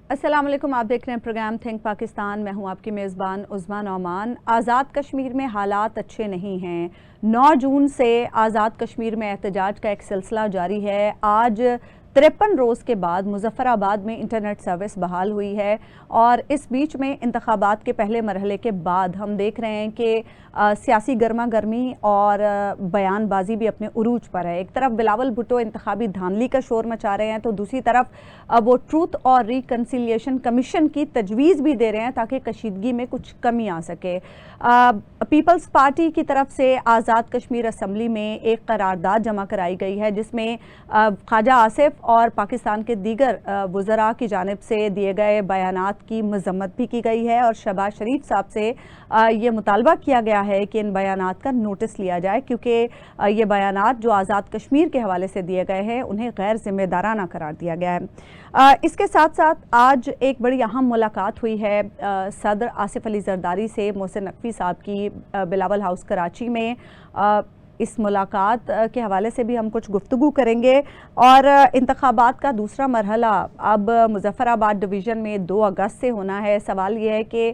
अस्सलाम वालेकुम। आप देख रहे हैं प्रोग्राम थिंक पाकिस्तान। मैं हूं आपकी मेज़बान उज़्मा नौमान। आज़ाद कश्मीर में हालात अच्छे नहीं हैं। 9 जून से आज़ाद कश्मीर में एहतजाज का एक सिलसिला जारी है। आज 53 रोज़ के बाद मुज़फ़्फ़राबाद में इंटरनेट सर्विस बहाल हुई है और इस बीच में इंतखाबात के पहले मरहले के बाद हम देख रहे हैं कि सियासी गर्मा गर्मी और बयानबाजी भी अपने उरूज पर है। एक तरफ बिलावल भुट्टो इंतखाबी धांधली का शोर मचा रहे हैं तो दूसरी तरफ वो ट्रूथ और रिकन्सिलिएशन कमीशन की तजवीज़ भी दे रहे हैं ताकि कशीदगी में कुछ कमी आ सके। पीपल्स पार्टी की तरफ से आज़ाद कश्मीर असम्बली में एक करारदाद जमा कराई गई है जिसमें ख्वाजा आसिफ और पाकिस्तान के दीगर वज़रा की जानिब से दिए गए बयानात की मज़म्मत भी की गई है और शहबाज शरीफ साहब से ये मुतालबा किया गया है कि इन बयानात का नोटिस लिया जाए क्योंकि ये बयानात जो आज़ाद कश्मीर के हवाले से दिए गए हैं उन्हें गैर जिम्मेदाराना करार दिया गया है। इसके साथ साथ आज एक बड़ी अहम मुलाकात हुई है सदर आसिफ अली जरदारी से मोहसिन नकवी साहब की बिलावल हाउस कराची में। इस मुलाकात के हवाले से भी हम कुछ गुफ्तगू करेंगे और इंतखाबात का दूसरा मरहला अब मुज़फ़्फ़राबाद डिवीज़न में 2 अगस्त से होना है। सवाल ये है कि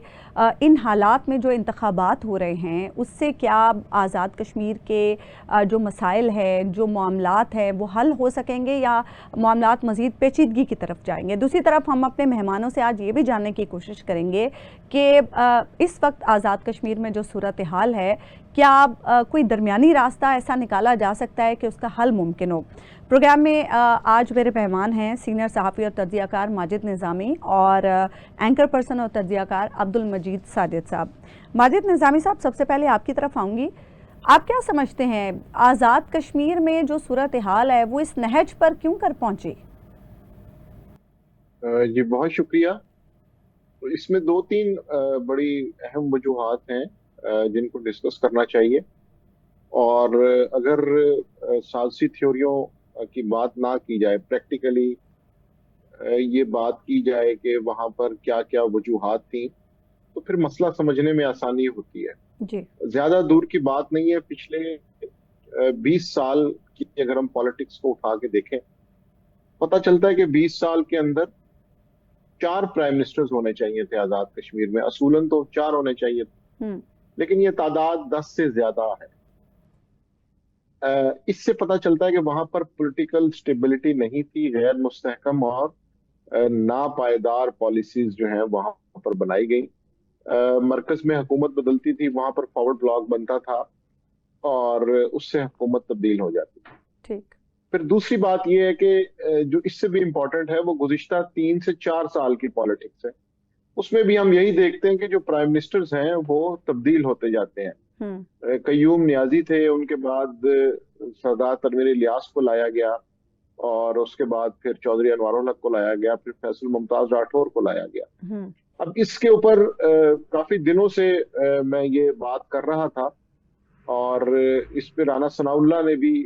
इन हालात में जो इंतखाबात हो रहे हैं उससे क्या आज़ाद कश्मीर के जो मसाइल हैं, जो मामलात हैं वो हल हो सकेंगे या मामलात मज़ीद पेचीदगी की तरफ जाएंगे। दूसरी तरफ हम अपने मेहमानों से आज ये भी जानने की कोशिश करेंगे कि इस वक्त आज़ाद कश्मीर में जो सूरत हाल है क्या कोई दरमियानी रास्ता ऐसा निकाला जा सकता है कि उसका हल मुमकिन हो। प्रोग्राम में आज मेरे मेहमान हैं सीनियर सहाफ़ी और तज्ज़ियाकार माजिद निज़ामी और एंकर पर्सन और तज्ज़ियाकार अब्दुल मजीद साजिद साहब। माजिद निज़ामी साहब, सबसे पहले आपकी तरफ आऊँगी। आप क्या समझते हैं आज़ाद कश्मीर में जो सूरत हाल है वो इस नहज पर क्यों कर पहुँची? जी बहुत शुक्रिया। तो इसमें 2-3 बड़ी अहम वजूहात हैं जिनको डिस्कस करना चाहिए। और अगर साजिशी थ्योरियों की बात ना की जाए, प्रैक्टिकली ये बात की जाए कि वहां पर क्या क्या वजूहात थी, तो फिर मसला समझने में आसानी होती है। जी। ज्यादा दूर की बात नहीं है। पिछले 20 साल की अगर हम पॉलिटिक्स को उठा के देखें, पता चलता है कि 20 साल के अंदर 4 प्राइम मिनिस्टर्स होने चाहिए थे आजाद कश्मीर में। असूलन तो 4 होने चाहिए थे, हम्म। लेकिन ये तादाद 10 से ज्यादा है। इससे पता चलता है कि वहां पर पॉलिटिकल स्टेबिलिटी नहीं थी, गैर मुस्तहकम और नापायदार पॉलिसीज जो हैं वहां पर बनाई गई। मरकज में हुकूमत बदलती थी, वहां पर फॉरवर्ड ब्लॉक बनता था और उससे हुकूमत तब्दील हो जाती थी। ठीक। फिर दूसरी बात यह है कि जो इससे भी इम्पोर्टेंट है वो गुज़िश्ता 3 से 4 साल की पॉलिटिक्स है। उसमें भी हम यही देखते हैं कि जो प्राइम मिनिस्टर्स हैं वो तब्दील होते जाते हैं। हम्म। कय्यूम नियाजी थे, उनके बाद सरदार तनवीर इलियास को लाया गया और उसके बाद फिर चौधरी अनवारुल हक को लाया गया, फिर फैसल मुमताज राठौर को लाया गया। हम्म। अब इसके ऊपर काफी दिनों से मैं ये बात कर रहा था और इस पे राना सनाउल्लाह ने भी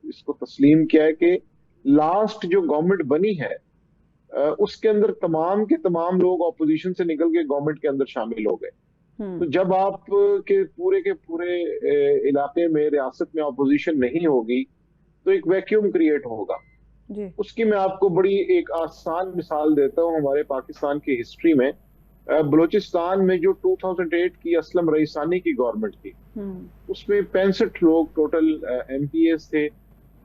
इसको तस्लीम किया है कि लास्ट जो गवर्नमेंट बनी है उसके अंदर तमाम के तमाम लोग ऑपोजिशन से निकल के गवर्नमेंट के अंदर शामिल हो गए। हम्म। तो जब आप के पूरे इलाके में, रियासत में ऑपोजिशन नहीं होगी तो एक वैक्यूम क्रिएट होगा। जी। उसकी मैं आपको बड़ी एक आसान मिसाल देता हूँ। हमारे पाकिस्तान की हिस्ट्री में बलूचिस्तान में जो 2008 की असलम रईसानी की गवर्नमेंट थी, हम्म। उसमें 65 लोग टोटल एमपीएस थे।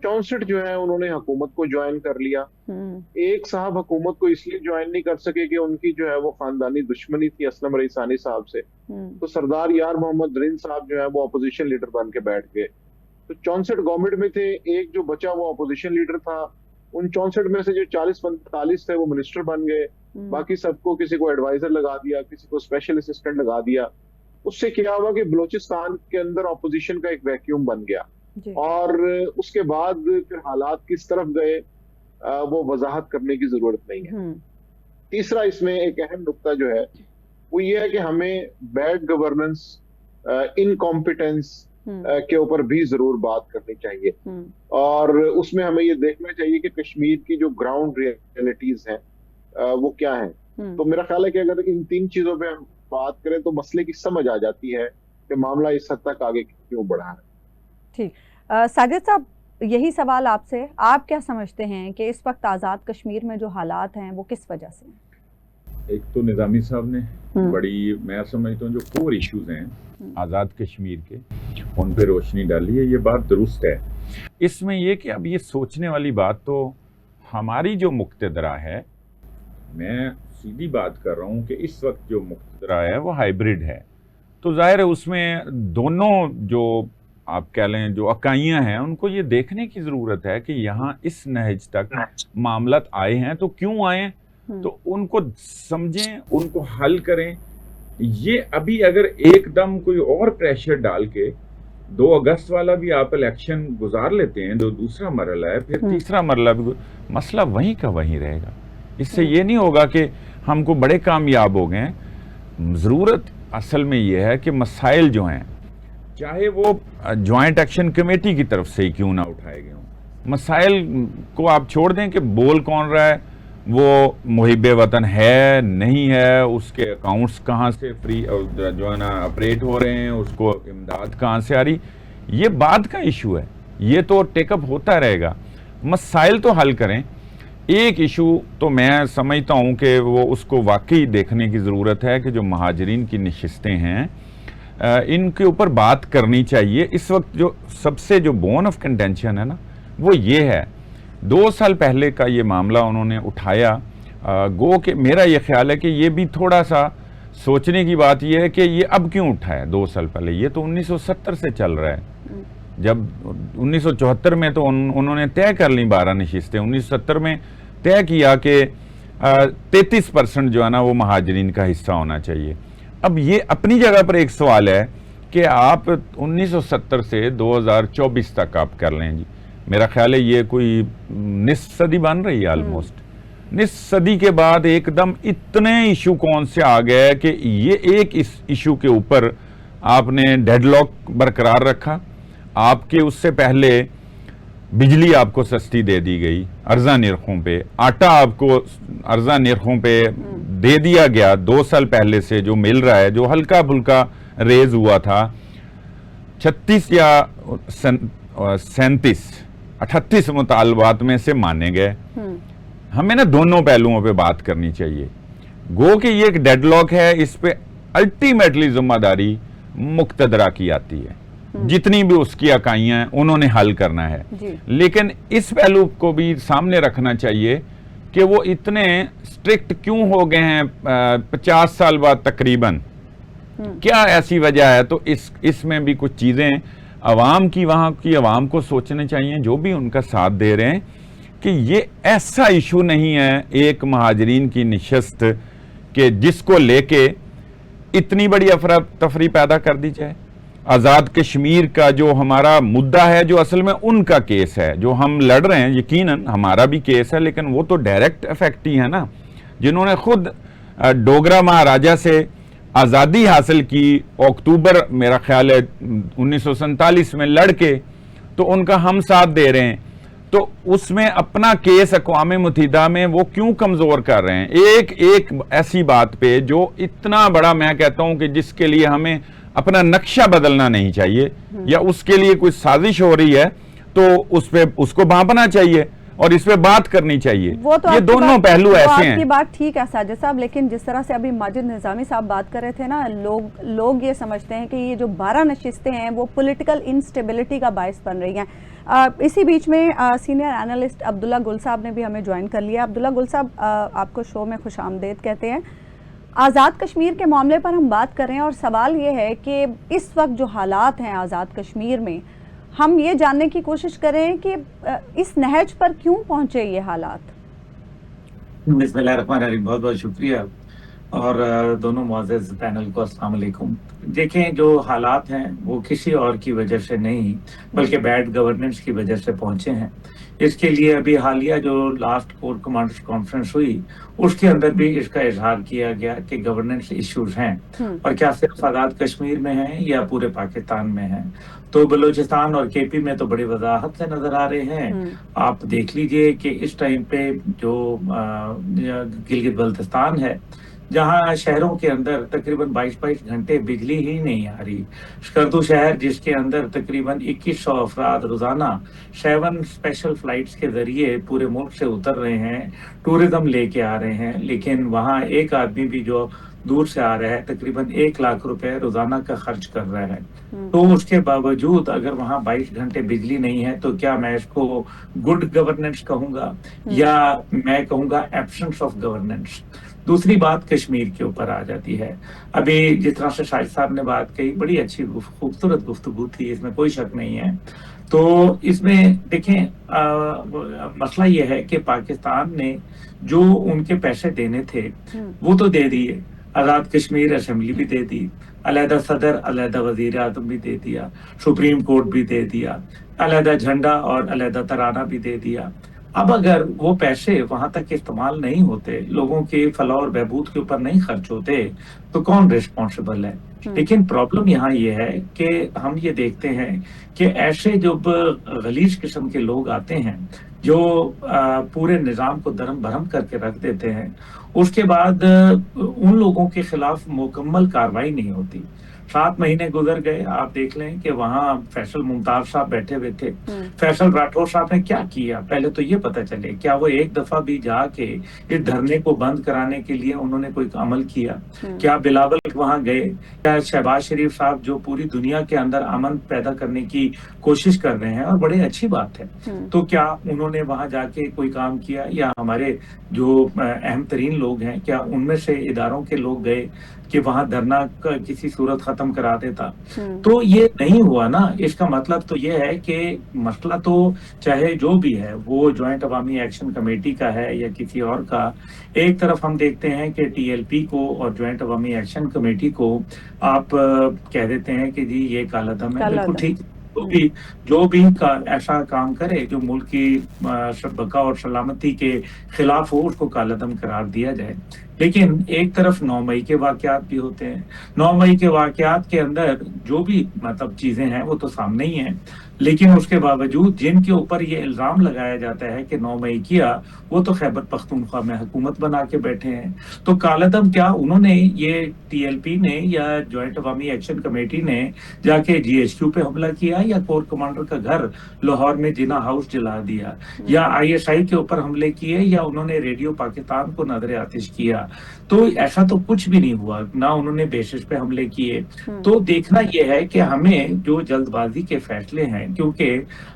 64 जो है उन्होंने हुकूमत को ज्वाइन कर लिया। हम्म। एक साहब हुकूमत को इसलिए ज्वाइन नहीं कर सके कि उनकी जो है वो खानदानी दुश्मनी थी असलम रईसानी साहब से। हम्म। तो सरदार यार मोहम्मद रिंद साहब जो है वो अपोजिशन लीडर बन के बैठ गए। तो 64 गवर्नमेंट में थे, एक जो बचा वो अपोजिशन लीडर था। उन 64 में से जो 40-45 थे वो मिनिस्टर बन गए। हम्म। बाकी सबको, किसी को एडवाइजर लगा दिया, किसी को स्पेशल असिस्टेंट लगा दिया। उससे क्या हुआ कि बलूचिस्तान के अंदर ऑपोजिशन का एक वैक्यूम बन गया। जी। और उसके बाद फिर हालात किस तरफ गए वो वजाहत करने की जरूरत नहीं है। हम्म। तीसरा इसमें एक अहम नुक्ता जो है वो ये है कि हमें बैड गवर्नेंस, इनकॉम्पिटेंस हम्म। के ऊपर भी जरूर बात करनी चाहिए। हम्म। और उसमें हमें ये देखना चाहिए कि कश्मीर की जो ग्राउंड रियलिटीज हैं वो क्या हैं। हम्म। तो मेरा ख्याल है कि अगर इन 3 चीजों पे हम बात करें तो मसले की समझ आ जाती है कि मामला इस हद तक आगे क्यों बढ़ा है। ठीक। साजिद साहब, यही सवाल आपसे, आप क्या समझते हैं कि इस वक्त आज़ाद कश्मीर में जो हालात हैं वो किस वजह से हैं? एक तो निज़ामी साहब ने बड़ी, मैं समझता हूँ जो कोर इश्यूज हैं आज़ाद कश्मीर के, उन पे रोशनी डाली है, ये बात दुरुस्त है। इसमें ये कि अब ये सोचने वाली बात तो हमारी जो मुक्तदरा है, मैं सीधी बात कर रहा हूँ कि इस वक्त जो मुक्तदरा है वो हाइब्रिड है, तो जाहिर है उसमें दोनों जो आप कह लें जो इकाइयाँ हैं उनको ये देखने की ज़रूरत है कि यहाँ इस नहज तक मामलात आए हैं तो क्यों आए हैं, तो उनको समझें, उनको हल करें। ये अभी अगर एकदम कोई और प्रेशर डाल के 2 अगस्त वाला भी आप इलेक्शन गुजार लेते हैं, जो दूसरा मरला है, फिर तीसरा मरला भी, मसला वहीं का वहीं रहेगा। इससे ये नहीं होगा कि हमको बड़े कामयाब हो गए। ज़रूरत असल में ये है कि मसाइल जो हैं, चाहे वो जॉइंट एक्शन कमेटी की तरफ से ही क्यों ना उठाए गए हों, मसाइल को आप छोड़ दें कि बोल कौन रहा है, वो मुहिब्बे वतन है नहीं है, उसके अकाउंट्स कहाँ से फ्री जो है ना ऑपरेट हो रहे हैं, उसको इमदाद कहाँ से आ रही, ये बाद का इशू है, ये तो टेकअप होता रहेगा। मसाइल तो हल करें। एक इशू तो मैं समझता हूँ कि वो उसको वाकई देखने की ज़रूरत है कि जो महाजरीन की नशिस्तें हैं इनके ऊपर बात करनी चाहिए। इस वक्त जो सबसे जो बोन ऑफ कंटेंशन है ना वो ये है, 2 साल पहले का ये मामला उन्होंने उठाया, गो के मेरा ये ख्याल है कि ये भी थोड़ा सा सोचने की बात ये है कि ये अब क्यों उठा है 2 साल पहले, ये तो 1970 से चल रहा है। जब 1974 में तो उन्होंने तय कर ली 12 नशिस्तें, 1970 में तय किया कि 33% जो है ना वो महाजरीन का हिस्सा होना चाहिए। अब ये अपनी जगह पर एक सवाल है कि आप 1970 से 2024 तक आप कर लें जी, मेरा ख्याल है ये कोई निस्फ सदी बन रही है ऑलमोस्ट। निस्फ सदी के बाद एकदम इतने इशू कौन से आ गए कि ये एक इस इशू के ऊपर आपने डेडलॉक बरकरार रखा। आपके उससे पहले बिजली आपको सस्ती दे दी गई अर्जा निर्खों पे, आटा आपको अर्जा निर्खों पे दे दिया गया 2 साल पहले से जो मिल रहा है, जो हल्का फुल्का रेज हुआ था 36 या 37 38 मुतालबात में से माने गए। हमें ना दोनों पहलुओं पे बात करनी चाहिए। गो कि ये एक डेडलॉक है, इस पे अल्टीमेटली जिम्मेदारी मुक्तदरा की आती है, जितनी भी उसकी इकाइयां हैं उन्होंने हल करना है। लेकिन इस पहलू को भी सामने रखना चाहिए कि वो इतने स्ट्रिक्ट क्यों हो गए हैं 50 साल बाद तकरीबन, क्या ऐसी वजह है। तो इसमें भी कुछ चीज़ें अवाम की, वहाँ की अवाम को सोचने चाहिए, जो भी उनका साथ दे रहे हैं, कि ये ऐसा इशू नहीं है एक महाजरीन की नशस्त के जिसको लेके इतनी बड़ी अफरा तफरी पैदा कर दी जाए। आज़ाद कश्मीर का जो हमारा मुद्दा है, जो असल में उनका केस है, जो हम लड़ रहे हैं, यकीनन हमारा भी केस है, लेकिन वो तो डायरेक्ट इफेक्ट ही है ना, जिन्होंने खुद डोगरा महाराजा से आज़ादी हासिल की अक्टूबर मेरा ख्याल है 1947 में लड़ के, तो उनका हम साथ दे रहे हैं। तो उसमें अपना केस अक़वाम मुत्तहिदा में वो क्यों कमज़ोर कर रहे हैं एक ऐसी बात पे जो इतना बड़ा, मैं कहता हूं कि जिसके लिए हमें अपना नक्शा बदलना नहीं चाहिए, या उसके लिए कोई साजिश हो रही है तो उस पे उसको भांपना चाहिए और इस पे बात करनी चाहिए। वो तो ये दोनों पहलू ऐसे हैं। आपकी बात ठीक है साजिद साहब, लेकिन जिस तरह से अभी माजिद निज़ामी साहब बात कर रहे थे ना, लोग ये समझते हैं कि ये जो 12 नशिस्तें हैं वो पॉलिटिकल इंस्टेबिलिटी का बायस बन रही हैं। इसी बीच में सीनियर एनालिस्ट अब्दुल्ला गुल साहब ने भी हमें ज्वाइन कर लिया। अब्दुल्ला गुल साहब, आपको शो में खुशामदीद कहते हैं। आज़ाद कश्मीर के मामले पर हम बात कर रहे हैं और सवाल ये है कि इस वक्त जो हालात हैं आज़ाद कश्मीर में, हम ये जानने की कोशिश करें कि इस नहज पर क्यों पहुंचे ये हालात। बिस्मिल्लाहिर्रहमानिर्रहीम, बहुत बहुत शुक्रिया और दोनों मुअज़्ज़ज़ पैनल को अस्सलाम वालेकुम। देखें, जो हालात हैं वो किसी और की वजह से नहीं बल्कि बैड गवर्नेंस की वजह से पहुंचे हैं। इसके लिए अभी हालिया जो लास्ट कोर कमांडर्स कॉन्फ्रेंस हुई उसके अंदर भी इसका इजहार किया गया कि गवर्नेंस इश्यूज हैं, और क्या सिर्फ आज़ाद कश्मीर में हैं या पूरे पाकिस्तान में हैं। तो बलूचिस्तान और केपी में तो बड़ी वजाहत से नजर आ रहे हैं। आप देख लीजिए कि इस टाइम पे जो गिलगित बल्तिस्तान है, जहां शहरों के अंदर तकरीबन 22-22 घंटे बिजली ही नहीं आ रही। स्कर्दू शहर जिसके अंदर तकरीबन 2100 अफराद रोजाना 7 स्पेशल फ्लाइट्स के जरिए पूरे मुल्क से उतर रहे हैं, टूरिज्म लेके आ रहे हैं, लेकिन वहां एक आदमी भी जो दूर से आ रहा है तकरीबन 1 लाख रुपए रोजाना का खर्च कर रहा है। तो उसके बावजूद अगर वहां 22 घंटे बिजली नहीं है तो क्या मैं इसको गुड गवर्नेंस कहूंगा या मैं कहूंगा एब्सेंस ऑफ गवर्नेंस। दूसरी बात कश्मीर के ऊपर आ जाती है। अभी जिस तरह से शाहिद साहब ने बात कही, बड़ी अच्छी खूबसूरत गुफ्तगू थी, इसमें कोई शक नहीं है। तो इसमें देखें, मसला यह है कि पाकिस्तान ने जो उनके पैसे देने थे वो तो दे दिए, आजाद कश्मीर असेंबली भी दे दी, अलहदा सदर अलहदा वजीर आजम भी दे दिया, सुप्रीम कोर्ट भी दे दिया, अलहदा झंडा और अलहदा तराना भी दे दिया। अब अगर वो पैसे वहां तक इस्तेमाल नहीं होते, लोगों के फलाह और बहबूद के ऊपर नहीं खर्च होते, तो कौन रिस्पॉन्सिबल है? लेकिन प्रॉब्लम यहाँ ये है कि हम ये देखते हैं कि ऐसे जो गलीज किस्म के लोग आते हैं जो पूरे निजाम को दरम भरम करके रख देते हैं, उसके बाद उन लोगों के खिलाफ मुकम्मल कार्रवाई नहीं होती। 7 महीने गुजर गए, आप देख लें कि वहां फैसल मुमताज साहब बैठे हुए थे। फैसल राठौर साहब ने क्या किया, पहले तो ये पता चले, क्या वो एक दफा भी जाके इस धरने को बंद कराने के लिए उन्होंने कोई अमल किया? क्या बिलावल वहां गए? क्या शहबाज शरीफ साहब जो पूरी दुनिया के अंदर अमन पैदा करने की कोशिश कर रहे हैं, और बड़ी अच्छी बात है, तो क्या उन्होंने वहां जाके कोई काम किया? या हमारे जो अहम तरीन लोग हैं, क्या उनमें से इदारों के लोग गए कि वहां धरना किसी सूरत खत्म करा देता? तो ये नहीं हुआ ना। इसका मतलब तो ये है कि मसला तो चाहे जो भी है वो ज्वाइंट अवामी एक्शन कमेटी का है या किसी और का, एक तरफ हम देखते हैं कि टीएलपी को और ज्वाइंट अवामी एक्शन कमेटी को आप कह देते हैं कि जी ये कालादम है। बिल्कुल ठीक, जो भी ऐसा काम करे जो मुल्क की बका और सलामती के खिलाफ हो, उसको कालादम करार दिया जाए। लेकिन एक तरफ 9 मई के वाकयात भी होते हैं। 9 मई के वाकयात के अंदर जो भी मतलब चीजें हैं वो तो सामने ही हैं, लेकिन उसके बावजूद जिनके ऊपर ये इल्जाम लगाया जाता है कि 9 मई किया, वो तो खैबर पख्तूनख्वा में हुकूमत बना के बैठे हैं। तो कालादम क्या उन्होंने, ये टीएलपी ने या ज्वाइंट अवामी एक्शन कमेटी ने जाके जीएचक्यू पे हमला किया, या कोर कमांडर का घर लाहौर में जिना हाउस जला दिया, या आईएसआई के ऊपर हमले किए, या उन्होंने रेडियो पाकिस्तान को नजर आतिश किया? तो ऐसा तो कुछ भी नहीं हुआ, ना उन्होंने बेसिस पे हमले किए। तो देखना यह है कि हमें जो जल्दबाजी के फैसले हैं, क्योंकि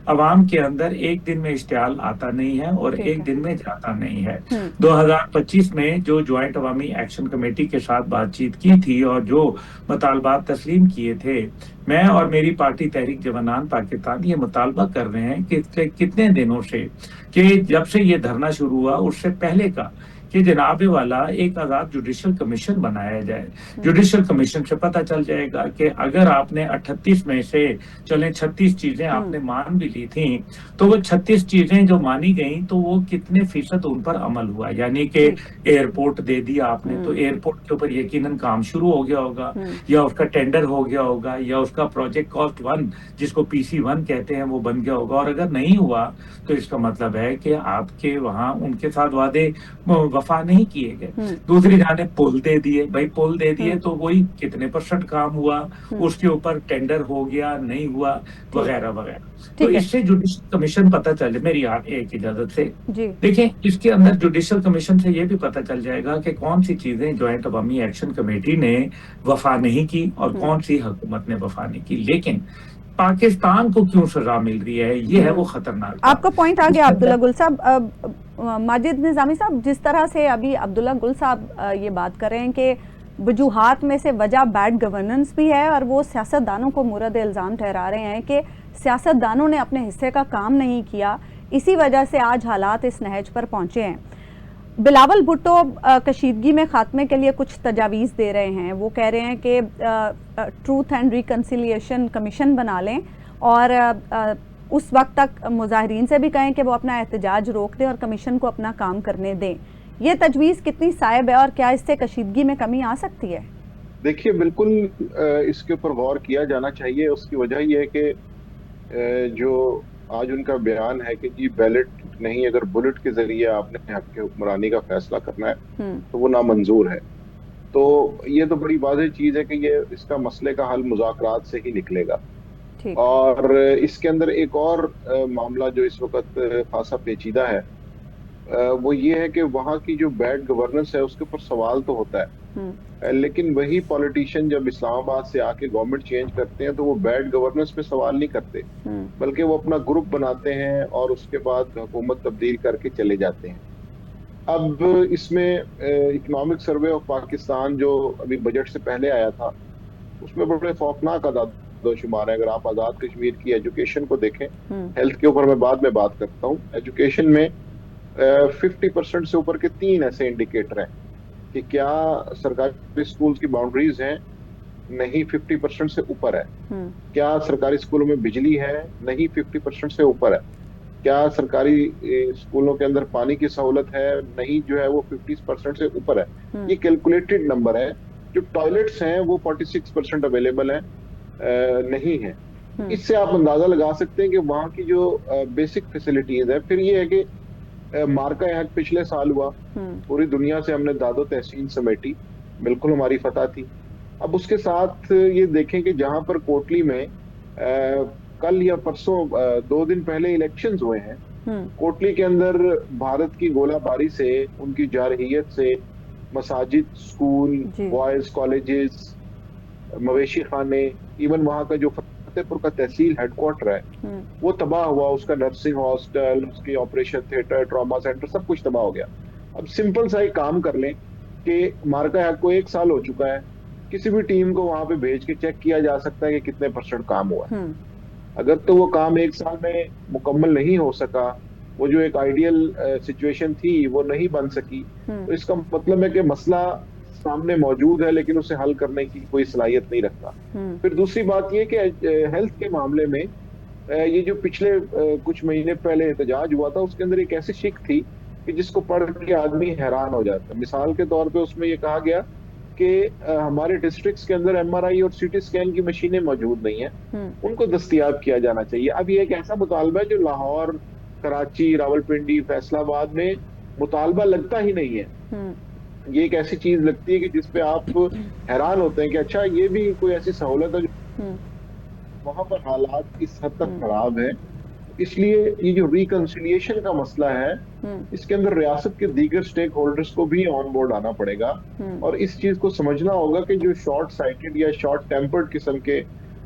अवाम के अंदर एक दिन में इश्तियाल आता नहीं है और एक दिन में जाता नहीं है। 2025 में जो ज्वाइंट अवामी एक्शन कमेटी के साथ बातचीत की थी और जो मुतालबात तस्लीम किए थे, मैं और मेरी पार्टी तहरीक जवानान पाकिस्तान ये मुतालबा कर रहे हैं कि कितने दिनों से, कि जब से ये धरना शुरू हुआ उससे पहले का, कि जनाबे वाला एक आजाद जुडिशल कमीशन बनाया जाए। जुडिशल कमीशन से पता चल जाएगा कि अगर आपने 38 में से चले 36 चीजें आपने मान भी ली थी, तो वो 36 चीजें जो मानी गई तो वो कितने फीसद उन पर अमल हुआ। यानी कि एयरपोर्ट दे दिया आपने, तो एयरपोर्ट के ऊपर यकीनन काम शुरू हो गया होगा, या उसका टेंडर हो गया होगा, या उसका प्रोजेक्ट कॉस्ट 1 जिसको PC1 कहते हैं वो बन गया होगा। और अगर नहीं हुआ तो इसका मतलब है कि आपके वहां उनके साथ वादे वफा नहीं किए गए। दूसरी जाने पुल दे दिए, भाई पुल दे दिए तो वही कितने % काम हुआ, उसके ऊपर टेंडर हो गया नहीं हुआ, वगैरह वगैरह। तो इससे जुडिशल कमीशन पता चल जाए, मेरी एक इजाजत से देखें, इसके अंदर जुडिशल कमीशन से ये भी पता चल जाएगा कि कौन सी चीजें ज्वाइंट अवामी एक्शन कमेटी ने वफा नहीं की और कौन सी हुकूमत ने वफा नहीं की। लेकिन पाकिस्तान को क्यों सजा मिल रही है, ये है वो खतरनाक। आपका पॉइंट आ गया अब्दुल्ला गुल साहब। माजिद निजामी साहब, जिस तरह से अभी अब्दुल्ला गुल साहब ये बात कर रहे हैं कि वजूहात में से वजह बैड गवर्नेंस भी है, और वो सियासतदानों को मुरद इल्ज़ाम ठहरा रहे हैं कि सियासतदानों ने अपने हिस्से का काम नहीं किया, इसी वजह से आज हालात इस नहज पर पहुंचे हैं। बिलावल भुट्टो कशीदगी में खात्मे के लिए कुछ तजावीज़ दे रहे हैं। वो कह रहे हैं कि ट्रूथ एंड रिकन्सिलिएशन कमीशन बना लें और उस वक्त तक मुजाहिरीन से भी कहें कि वो अपना एहतजाज रोक दें और कमीशन को अपना काम करने दें। ये तजवीज़ कितनी साइब है और क्या इससे कशीदगी में कमी आ सकती है? देखिए, बिल्कुल इसके ऊपर गौर किया जाना चाहिए। उसकी वजह ये है कि जो आज उनका बयान है कि जी बैलेट नहीं, अगर बुलेट के जरिए आपने हक के हुक्मरानी का फैसला करना है तो वो नामंजूर है। तो ये तो बड़ी वाज़ेह चीज़ है कि ये इसका मसले का हल मुज़ाकरात से ही निकलेगा। ठीक। और इसके अंदर एक और मामला जो इस वक्त खासा पेचीदा है, वो ये है कि वहाँ की जो बैड गवर्नेंस है उसके ऊपर सवाल तो होता है, लेकिन वही पॉलिटिशियन जब इस्लामाबाद से आके गवर्नमेंट चेंज करते हैं तो वो बैड गवर्नेंस पे सवाल नहीं करते, बल्कि वो अपना ग्रुप बनाते हैं और उसके बाद हुकूमत तब्दील करके चले जाते हैं। अब इसमें इकोनॉमिक सर्वे ऑफ पाकिस्तान जो अभी बजट से पहले आया था, उसमें बड़े खौफनाक आदाद-ओ-शुमार है। अगर आप आज़ाद कश्मीर की एजुकेशन को देखें, हेल्थ के ऊपर मैं बाद में बात करता हूँ, एजुकेशन में 50% से ऊपर के 3 ऐसे इंडिकेटर हैं कि क्या सरकारी स्कूल्स की बाउंड्रीज हैं, नहीं 50% से ऊपर है। क्या सरकारी स्कूलों में बिजली है, नहीं 50% से ऊपर है। क्या सरकारी स्कूलों के अंदर पानी की सहूलत है, नहीं जो है वो 50% से ऊपर है। ये कैलकुलेटेड नंबर है। जो टॉयलेट्स हैं वो 46% अवेलेबल है, नहीं है। इससे आप अंदाजा लगा सकते हैं कि वहाँ की जो बेसिक फैसिलिटीज है। फिर ये है कि मार्का हक पिछले साल हुआ, पूरी दुनिया से हमने दादो तहसीन समेटी, बिल्कुल हमारी फतह थी। अब उसके साथ ये देखें कि जहां पर कोटली में कल या परसों 2 दिन पहले इलेक्शंस हुए हैं, कोटली के अंदर भारत की गोलाबारी से, उनकी जारहियत से मसाजिद, स्कूल, बॉयज कॉलेजेस, मवेशी खाने, इवन वहां का जो फतेहपुर का तहसील हेडक्वार्टर है वो तबाह हुआ। उसका नर्सिंग हॉस्टल, उसकी ऑपरेशन थिएटर, ट्रॉमा सेंटर, सब कुछ तबाह हो गया। अब सिंपल सा एक काम कर लें कि मार्का हक को 1 साल हो चुका है, किसी भी टीम को वहां पे भेज के चेक किया जा सकता है कि कितने % काम हुआ है। अगर तो वो काम 1 साल में मुकम्मल नहीं हो सका, वो जो एक आइडियल सिचुएशन थी वो नहीं बन सकी, तो इसका मतलब है कि मसला सामने मौजूद है लेकिन उसे हल करने की कोई सलाहियत नहीं रखता। फिर दूसरी बात ये कि हेल्थ के मामले में ये जो पिछले कुछ महीने पहले एहतजाज हुआ था, उसके अंदर एक ऐसी शिक थी कि जिसको पढ़ के आदमी हैरान हो जाता है। मिसाल के तौर पे उसमें ये कहा गया कि हमारे डिस्ट्रिक्ट्स के अंदर MRI और CT स्कैन की मशीनें मौजूद नहीं है, उनको दस्तयाब किया जाना चाहिए। अब ये एक ऐसा मुतालबा है जो लाहौर, कराची, रावलपिंडी, फैसलाबाद में मुतालबा लगता ही नहीं है। ये एक ऐसी चीज लगती है कि जिसपे आप हैरान होते हैं कि अच्छा ये भी कोई ऐसी सहूलत है जो वहां पर हालात इस हद तक खराब है। इसलिए ये जो रिकंसिलिएशन का मसला है, इसके अंदर रियासत के दीगर स्टेक होल्डर्स को भी ऑन बोर्ड आना पड़ेगा और इस चीज को समझना होगा कि जो शॉर्ट साइटेड या शॉर्ट टेम्पर्ड किस्म के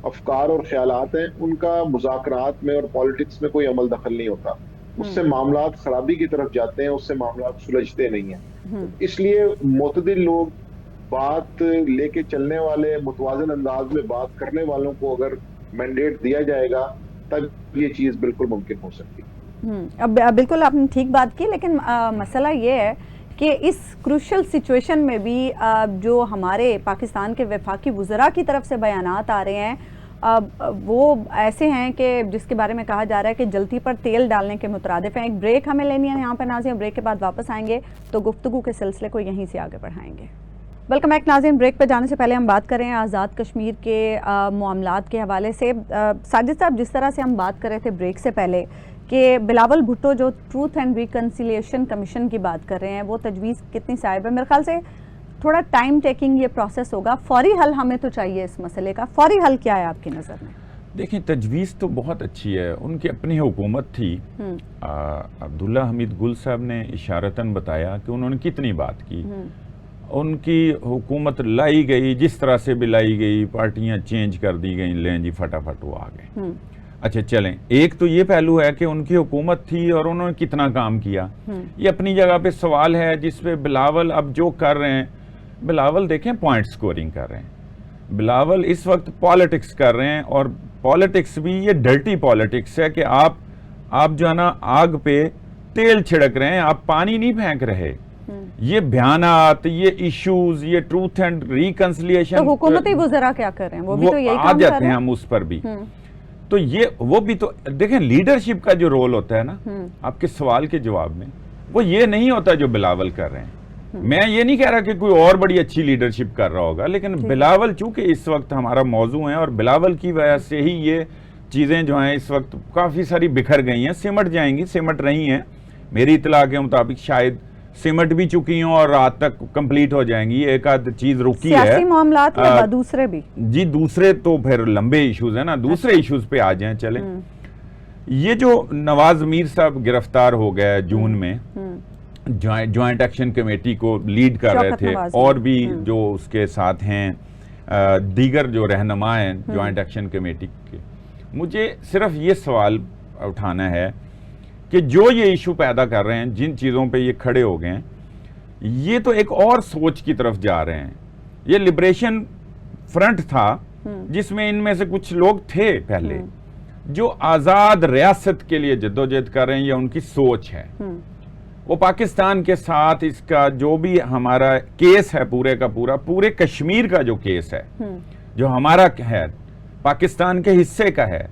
अफकार और ख्यालात हैं, उनका मुज़ाकरात में और पॉलिटिक्स में कोई अमल दखल नहीं होता। उससे मामलात खराबी की तरफ जाते हैं, उससे मामलात सुलझते नहीं हैं। इसलिए मुतदिल लोग, बात लेके चलने वाले, मुतवाज़न अंदाज में बात करने वालों को अगर मैंडेट दिया जाएगा तब ये चीज बिल्कुल मुमकिन हो सकती है। अब बिल्कुल आपने ठीक बात की, लेकिन मसला ये है कि इस क्रूशल सिचुएशन में भी जो हमारे पाकिस्तान के वफाकी वुज़रा की तरफ से बयानात आ रहे हैं वो ऐसे हैं कि जिसके बारे में कहा जा रहा है कि जल्दी पर तेल डालने के मुतरादिफ हैं। एक ब्रेक हमें लेनी है यहाँ पर नाज़रीन, ब्रेक के बाद वापस आएंगे तो गुफ्तगू के सिलसिले को यहीं से आगे बढ़ाएंगे। वेलकम बैक नाज़रीन। ब्रेक पर जाने से पहले हम बात करें आज़ाद कश्मीर के मामलात के हवाले से। साजिद साहब, जिस तरह से हम बात कर रहे थे ब्रेक से पहले कि बिलावल भुट्टो जो ट्रूथ एंड रिकन्सिलिएशन कमीशन की बात कर रहे हैं, वो तजवीज़ कितनी साहिब है? मेरे ख्याल से थोड़ा टाइम टेकिंग ये प्रोसेस होगा। फौरी हल हमें तो चाहिए इस मसले का। फौरी हल क्या है आपकी नज़र में? देखिए, तजवीज़ तो बहुत अच्छी है, उनकी अपनी हुकूमत थी। अब्दुल्ला हमीद गुल साहब ने इशारतन बताया कि उन्होंने कितनी बात की। उनकी हुकूमत लाई गई, जिस तरह से भी लाई गई, पार्टियां चेंज कर दी गई, लें जी फटाफट वो आ गए। अच्छा चलें, एक तो ये पहलू है कि उनकी हुकूमत थी और उन्होंने कितना काम किया, ये अपनी जगह पे सवाल है। जिसपे बिलावल अब जो कर रहे हैं, बिलावल देखें पॉइंट स्कोरिंग कर रहे हैं। बिलावल इस वक्त पॉलिटिक्स कर रहे हैं और पॉलिटिक्स भी ये डर्टी पॉलिटिक्स है कि आप जो है ना आग पे तेल छिड़क रहे हैं, आप पानी नहीं फेंक रहे। ये बयानात, ये इश्यूज, ये ट्रूथ एंड रिकंसिलिएशन, तो हुकूमती वुज़रा क्या कर रहे हैं? वो भी तो यही आ जाते हैं हम उस पर भी। तो ये वो भी तो देखें, लीडरशिप का जो रोल होता है ना आपके सवाल के जवाब में, वो ये नहीं होता जो बिलावल कर रहे हैं। मैं ये नहीं कह रहा कि कोई और बड़ी अच्छी लीडरशिप कर रहा होगा, लेकिन बिलावल चूंकि इस वक्त हमारा मौजू है और बिलावल की वजह से ही ये चीजें जो हैं इस वक्त काफी सारी बिखर गई हैं, सिमट जाएंगी, सिमट रही हैं। मेरी इतला के मुताबिक शायद सिमट भी चुकी हों और रात तक कंप्लीट हो जाएंगी, एक आध चीज रुकी है। सियासी मामलात या दूसरे भी? जी, दूसरे तो फिर लंबे इश्यूज है ना, दूसरे इश्यूज पे आ जाएं चले। ये जो नवाज मीर साहब गिरफ्तार हो गए जून में, ज्वाइंट एक्शन कमेटी को लीड कर रहे थे, और भी जो उसके साथ हैं दीगर जो रहनुमा हैं ज्वाइंट एक्शन कमेटी के, मुझे सिर्फ ये सवाल उठाना है कि जो ये इशू पैदा कर रहे हैं, जिन चीज़ों पे ये खड़े हो गए हैं, ये तो एक और सोच की तरफ जा रहे हैं। ये लिबरेशन फ्रंट था जिसमें इनमें से कुछ लोग थे पहले जो आज़ाद रियासत के लिए जद्दोजहद कर रहे हैं, ये उनकी सोच है। वो पाकिस्तान के साथ इसका जो भी हमारा केस है पूरे का पूरा, पूरे कश्मीर का जो केस है जो हमारा है, पाकिस्तान के हिस्से का है,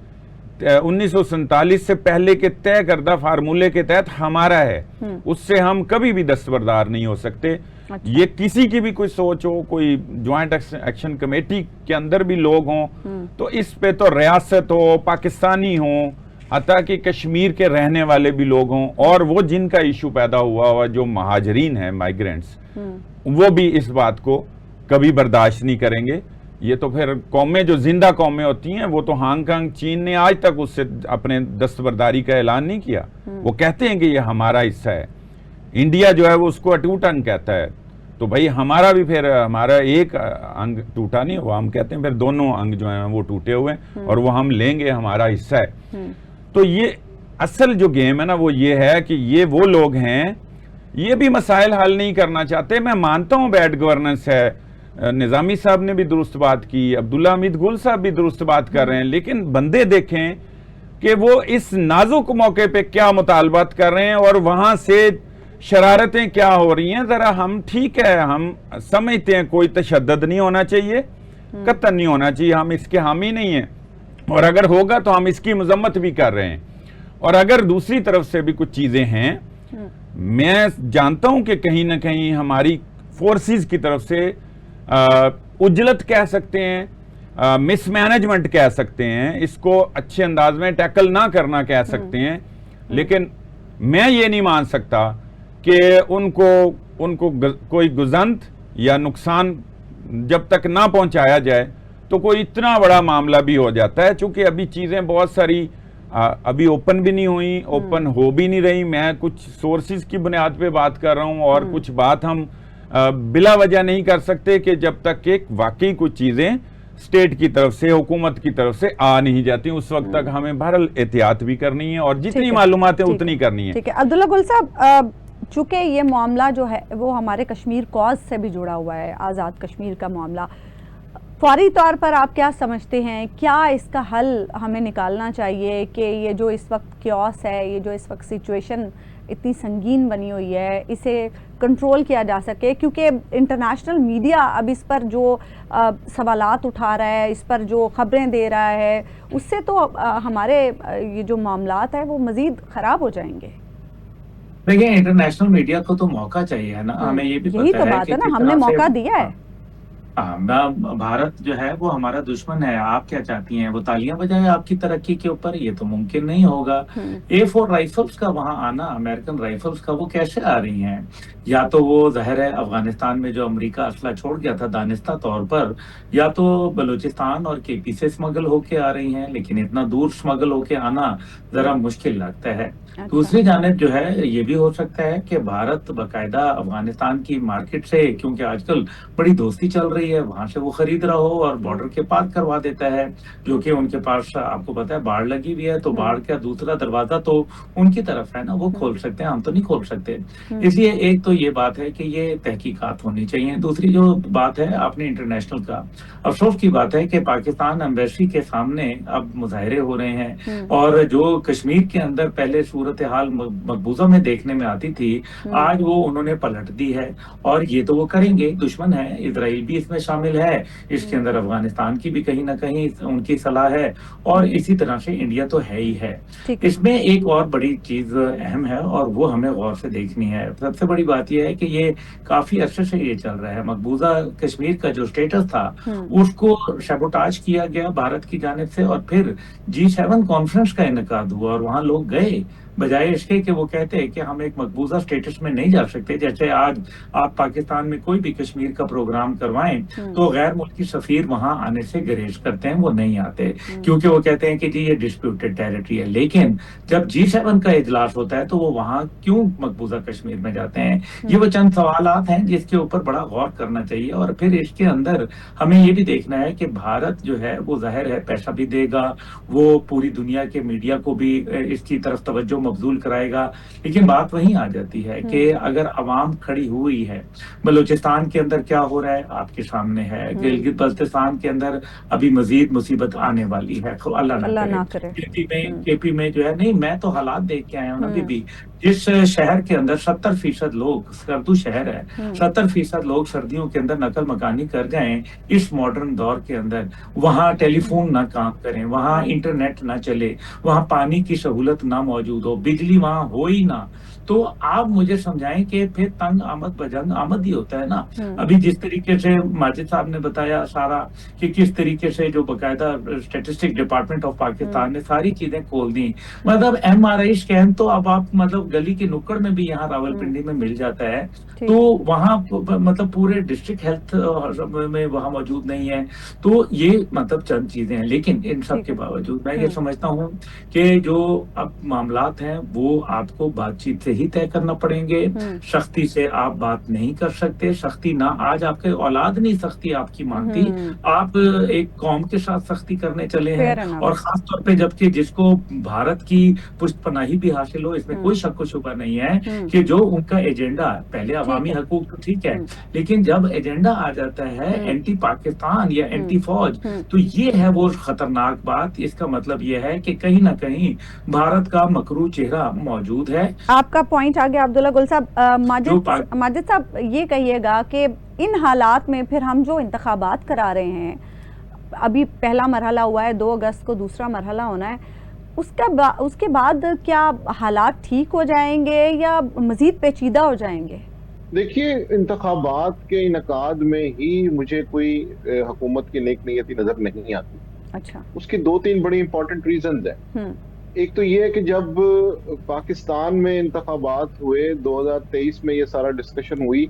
1947 से पहले के तय करदा फार्मूले के तहत हमारा है, उससे हम कभी भी दस्तबरदार नहीं हो सकते। अच्छा। ये किसी की भी कोई सोच हो, कोई ज्वाइंट एक्शन कमेटी के अंदर भी लोग हों, तो इस पे तो रियासत हो, पाकिस्तानी हो, हत्ता कि कश्मीर के रहने वाले भी लोग हों, और वो जिनका इशू पैदा हुआ जो महाजरीन है, माइग्रेंट्स, वो भी इस बात को कभी बर्दाश्त नहीं करेंगे। ये तो फिर कौमें जो जिंदा कौमें होती हैं, वो तो हांगकांग, चीन ने आज तक उससे अपने दस्तबरदारी का ऐलान नहीं किया। वो कहते हैं कि ये हमारा हिस्सा है। इंडिया जो है वो उसको अटूट अंग कहता है, तो भाई हमारा भी फिर, हमारा एक अंग टूटा नहीं हुआ, हम कहते हैं फिर दोनों अंग जो हैं वो टूटे हुए हैं और वो हम लेंगे, हमारा हिस्सा है। तो ये असल जो गेम है ना, वो ये है कि ये वो लोग हैं, ये भी मसाइल हल नहीं करना चाहते। मैं मानता हूँ बैड गवर्नेंस है, निजामी साहब ने भी दुरुस्त बात की, अब्दुल्ला हमीद गुल साहब भी दुरुस्त बात कर रहे हैं, लेकिन बंदे देखें कि वो इस नाजुक मौके पे क्या मुतालबात कर रहे हैं और वहां से शरारतें क्या हो रही हैं। जरा हम, ठीक है, हम समझते हैं कोई तशद्दुद नहीं होना चाहिए, कतई नहीं होना चाहिए, हम इसके हामी नहीं हैं, और अगर होगा तो हम इसकी मजम्मत भी कर रहे हैं। और अगर दूसरी तरफ से भी कुछ चीजें हैं, मैं जानता हूं कि कहीं ना कहीं हमारी फोर्सेस की तरफ से उजलत कह सकते हैं, मिसमैनेजमेंट कह सकते हैं, इसको अच्छे अंदाज में टैकल ना करना कह सकते हैं, लेकिन मैं ये नहीं मान सकता कि उनको कोई गुजंत या नुकसान जब तक ना पहुंचाया जाए तो कोई इतना बड़ा मामला भी हो जाता है। चूंकि अभी चीजें बहुत सारी अभी ओपन भी नहीं हुई, ओपन हो भी नहीं रही। मैं कुछ सोर्सेज की बुनियाद पे बात कर रहा हूं, और कुछ बात हम बिला वजह नहीं कर सकते कि जब तक कि वाकई कुछ चीजें स्टेट की तरफ से, हुकूमत की तरफ से आ नहीं जाती, उस वक्त तक हमें बहरहाल एहतियात भी करनी है और जितनी मालूमात है उतनी करनी है। ठीक है अब्दुल्ला गुल साहब, चूंकि ये मामला जो है वो हमारे कश्मीर कॉज से भी जुड़ा हुआ है, आज़ाद कश्मीर का मामला, फौरी तौर पर आप क्या समझते हैं, क्या इसका हल हमें निकालना चाहिए कि ये जो इस वक्त क्योस है, ये जो इस वक्त सिचुएशन इतनी संगीन बनी हुई है, इसे कंट्रोल किया जा सके? क्योंकि इंटरनेशनल मीडिया अब इस पर जो सवालात उठा रहा है, इस पर जो खबरें दे रहा है, उससे तो हमारे ये जो मामलात है वो मज़ीद ख़राब हो जाएंगे। देखिए, इंटरनेशनल मीडिया को तो मौका चाहिए ना, हमें ये भी यही पता तो बात है ना, हमने मौका दिया है। भारत जो है वो हमारा दुश्मन है। आप क्या चाहती हैं, वो तालियां बजाए आपकी तरक्की के ऊपर? ये तो मुमकिन नहीं होगा। A4 राइफल्स का वहां आना, अमेरिकन राइफल्स का, वो कैसे आ रही हैं? या तो वो जाहिर है अफगानिस्तान में जो अमेरिका असला छोड़ गया था दानिस्ता तौर पर, या तो बलूचिस्तान और केपी से स्मगल होके आ रही हैं, लेकिन इतना दूर स्मगल होके आना जरा मुश्किल लगता है। अच्छा। दूसरी जानिब जो है ये भी हो सकता है कि भारत बाकायदा अफगानिस्तान की मार्केट से, क्योंकि आजकल बड़ी दोस्ती चल रही है, वहां से वो खरीद रहा हो और बॉर्डर के पार करवा देता है, जो कि उनके पास आपको पता है बाढ़ लगी हुई है, तो बाढ़ का दूसरा दरवाजा तो उनकी तरफ है ना, वो खोल सकते हैं, हम तो नहीं खोल सकते। इसलिए एक तो ये बात है कि ये तहकीकात होनी चाहिए। दूसरी जो बात है आपने इंटरनेशनल का, अफसोस की बात है कि पाकिस्तान एम्बेसी के सामने अब मुजाहरे हो रहे हैं, और जो कश्मीर के अंदर पहले सूरत हाल मकबूजा में देखने में आती थी, आज वो उन्होंने पलट दी है, और ये तो वो करेंगे, दुश्मन है, इजराइल भी इसमें शामिल है, इसके अंदर अफगानिस्तान की भी कहीं ना कहीं उनकी सलाह है, और इसी तरह से इंडिया तो है ही है। इसमें एक और बड़ी चीज अहम है और वो हमें गौर से देखनी है। सबसे बड़ी बात यह है कि ये काफी अरसे से ये चल रहा है, मकबूजा कश्मीर का जो स्टेटस था उसको सैबोटाज किया गया भारत की जानिब से, और फिर G7 कॉन्फ्रेंस का इनेकाद हुआ और वहां लोग गए, बजाय इसके कि वो कहते हैं कि हम एक मकबूजा स्टेटस में नहीं जा सकते। जैसे आज आप पाकिस्तान में कोई भी कश्मीर का प्रोग्राम करवाएं तो गैर मुल्की सफीर वहां आने से गुरेज करते हैं, वो नहीं आते, क्योंकि वो कहते हैं कि जी ये डिस्प्यूटेड टेरिटरी है। लेकिन जब G7 का इजलास होता है तो वो वहां क्यों मकबूजा कश्मीर में जाते हैं? ये वो चंद सवालात हैं जिसके ऊपर बड़ा गौर करना चाहिए। और फिर इसके अंदर हमें ये भी देखना है कि भारत जो है वो जाहिर है पैसा भी देगा, वो पूरी दुनिया के मीडिया को भी इसकी तरफ तवज्जो मबजूल कराएगा, लेकिन बात वहीं आ जाती है कि अगर अवाम खड़ी हुई है, बलूचिस्तान के अंदर क्या हो रहा है आपके सामने है, गिलगित बल्तिस्तान के अंदर अभी मजीद मुसीबत आने वाली है, तो अल्लाह ना करे। केपी में जो है, नहीं मैं तो हालात देख के आया हूँ ना बीबी, जिस शहर के अंदर 70% लोग, सर्दू शहर है, 70% लोग सर्दियों के अंदर नकल मकानी कर जाएं इस मॉडर्न दौर के अंदर, वहां टेलीफोन ना काम करें, वहां इंटरनेट ना चले, वहां पानी की सहूलत ना मौजूद हो, बिजली वहां हो ही ना, तो आप मुझे समझाएं कि फिर तंग आमद बजंग आमद ही होता है ना। अभी जिस तरीके से माजिद साहब ने बताया सारा कि किस तरीके से जो बकायदा स्टैटिस्टिक डिपार्टमेंट ऑफ पाकिस्तान ने सारी चीजें खोल दी, मतलब MRI स्कैन तो अब आप मतलब गली के नुक्कड़ में भी यहाँ रावलपिंडी में मिल जाता है, तो वहाँ मतलब पूरे डिस्ट्रिक्ट हेल्थ में वहाँ मौजूद नहीं है। तो ये मतलब चंद चीजें हैं, लेकिन इन सब के बावजूद मैं ये समझता हूँ कि जो अब मामलात हैं वो आपको बातचीत से ही तय करना पड़ेंगे। सख्ती से आप बात नहीं कर सकते, सख्ती ना, आज आपके औलाद नहीं सख्ती आपकी मानती, आप एक कौम के साथ सख्ती करने चले हैं, और खास तौर पे जबकि जिसको भारत की पुष्टपनाही भी हासिल हो, इसमें कोई शक व शुबा नहीं है कि जो उनका एजेंडा, पहले अवामी हकूक तो ठीक है, लेकिन जब एजेंडा आ जाता है एंटी पाकिस्तान या एंटी फौज, तो ये है वो खतरनाक बात। इसका मतलब ये है कि कहीं ना कहीं भारत का मकरू चेहरा मौजूद है। आपका पॉइंट आ गया अब्दुल्ला गुल साहब। माजिद साहब ये कहिएगा कि इन हालात में फिर हम जो इंतखाबात करा रहे हैं, अभी पहला मरहला हुआ है, 2 अगस्त को दूसरा मरहला होना है, उसके बाद क्या हालात ठीक हो जाएंगे या मजीद पेचीदा हो जाएंगे? देखिए, इंतखाबात के इनकाद में ही मुझे कोई हुकूमत की नेक नीयती नजर नहीं आती। अच्छा, उसकी 2-3 बड़ी इंपॉर्टेंट रीजंस हैं। एक तो ये है कि जब पाकिस्तान में इंतखाबात हुए 2023 में, ये सारा डिस्कशन हुई,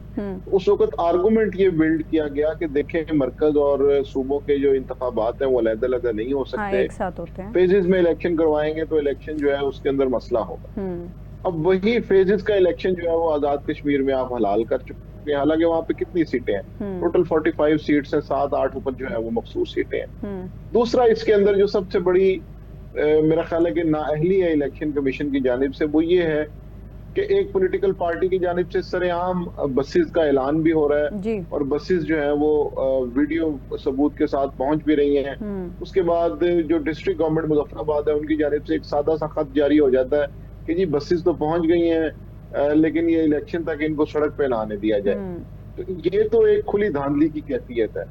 उस वक्त आर्गुमेंट ये बिल्ड किया गया कि देखें मरकज और सूबों के जो इंतखाबात हैं वो अलग-अलग नहीं हो सकते, एक साथ होते हैं, फेजेस में इलेक्शन करवाएंगे तो इलेक्शन जो है उसके अंदर मसला होगा। अब वही फेजेस का इलेक्शन जो है वो आजाद कश्मीर में आप हलाल कर चुके हैं, हालांकि वहाँ पे कितनी सीटें हैं, टोटल 45 सीट्स हैं, 7-8 ऊपर जो है वो मखसूस सीटें हैं। दूसरा इसके अंदर जो सबसे बड़ी मेरा ख्याल है कि नाअहली है इलेक्शन कमीशन की जानिब से, वो ये है कि एक पॉलिटिकल पार्टी की जानिब से सरेआम बसेस का ऐलान भी हो रहा है, और बसेस जो है वो वीडियो सबूत के साथ पहुंच भी रही हैं। उसके बाद जो डिस्ट्रिक्ट गवर्नमेंट मुजफ्फराबाद है उनकी जानिब से एक सादा सा खत जारी हो जाता है कि जी बसेस तो पहुंच गई हैं, लेकिन ये इलेक्शन तक इनको सड़क पे ना आने दिया जाए। तो ये तो एक खुली धांधली की कैफियत है।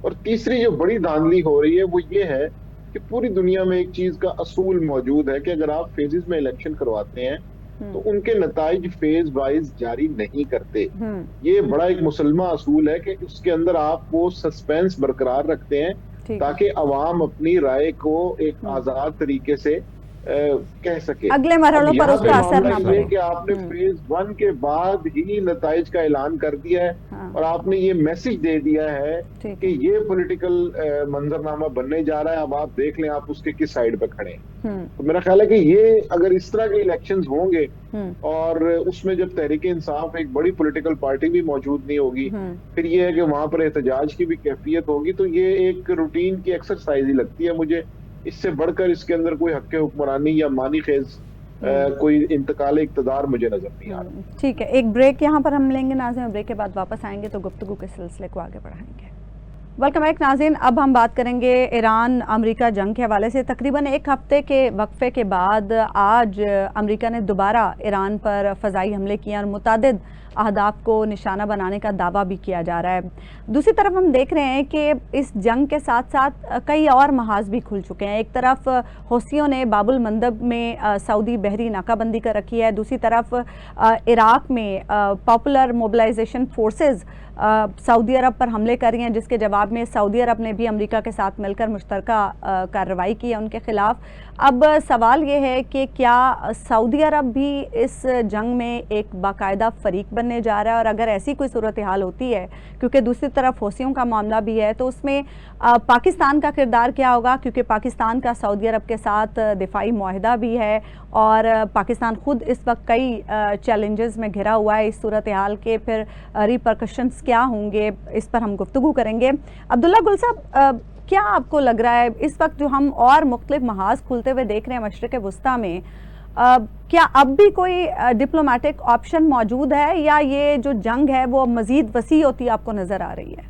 और तीसरी जो बड़ी धांधली हो रही है वो ये है कि पूरी दुनिया में एक चीज का असूल मौजूद है कि अगर आप फेजेस में इलेक्शन करवाते हैं तो उनके नताइज फेज वाइज जारी नहीं करते। ये बड़ा एक मुसलमान असूल है कि उसके अंदर आप वो सस्पेंस बरकरार रखते हैं ताकि अवाम अपनी राय को एक आजाद तरीके से कह सके, अगले मरहलों पर उसका असर ना पड़े। कि आपने फेज 1 के बाद ही नताइज का ऐलान कर दिया है, और आपने ये मैसेज दे दिया है कि ये पॉलिटिकल मंजरनामा बनने जा रहा है, अब आप देख लें आप उसके किस साइड पे खड़े हैं। तो मेरा ख्याल है कि ये अगर इस तरह के इलेक्शंस होंगे और उसमें जब तहरीक इंसाफ एक बड़ी पॉलिटिकल पार्टी भी मौजूद नहीं होगी, फिर ये है कि वहां पर एहतजाज की भी कैफियत होगी, तो ये एक रूटीन की एक्सरसाइज ही लगती है मुझे। इससे बढ़कर इसके अंदर कोई हक हुक्मरानी या मानी खेज कोई इंतकाल इक़्तिदार मुझे नजर नहीं आ रहा। ठीक है, एक ब्रेक यहाँ पर हम लेंगे नाज़रीन, ब्रेक के बाद वापस आएंगे तो गुफ्तगू के सिलसिले को आगे बढ़ाएंगे। वेलकम बैक नाज़रीन, अब हम बात करेंगे ईरान अमेरिका जंग के हवाले से। तकरीबन 1 हफ्ते के वक्फे के बाद आज अमेरिका ने दोबारा ईरान पर फ़ज़ाई हमले किए और मुतादिद अहदाफ को निशाना बनाने का दावा भी किया जा रहा है। दूसरी तरफ हम देख रहे हैं कि इस जंग के साथ साथ कई और महाज भी खुल चुके हैं। एक तरफ हौसियों ने बाबुल मंदब में सऊदी बहरी नाकाबंदी कर रखी है, दूसरी तरफ इराक में पॉपुलर मोबिलाइजेशन फोर्सेस सऊदी अरब पर हमले कर रही हैं, जिसके जवाब पंजाब में सऊदी अरब ने भी अमेरिका के साथ मिलकर मुश्तरका कार्रवाई की है उनके खिलाफ। अब सवाल ये है कि क्या सऊदी अरब भी इस जंग में एक बाकायदा फरीक बनने जा रहा है, और अगर ऐसी कोई सूरत हाल होती है, क्योंकि दूसरी तरफ हौसियों का मामला भी है, तो उसमें पाकिस्तान का किरदार क्या होगा? क्योंकि पाकिस्तान का सऊदी अरब के साथ दिफाई मुआहदा भी है और पाकिस्तान खुद इस वक्त कई चैलेंजेस में घिरा हुआ है। इस सूरत हाल के फिर रिपरकशंस क्या होंगे, इस पर हम गुफ्तगू करेंगे। अब्दुल्ला गुल साहब, क्या आपको लग रहा है इस वक्त जो हम और मुख्तलिफ महाज खुलते हुए देख रहे हैं मशरिक़ वुस्ता में, क्या अब भी कोई डिप्लोमेटिक ऑप्शन मौजूद है, या ये जो जंग है वो मज़ीद वसी होती आपको नज़र आ रही है?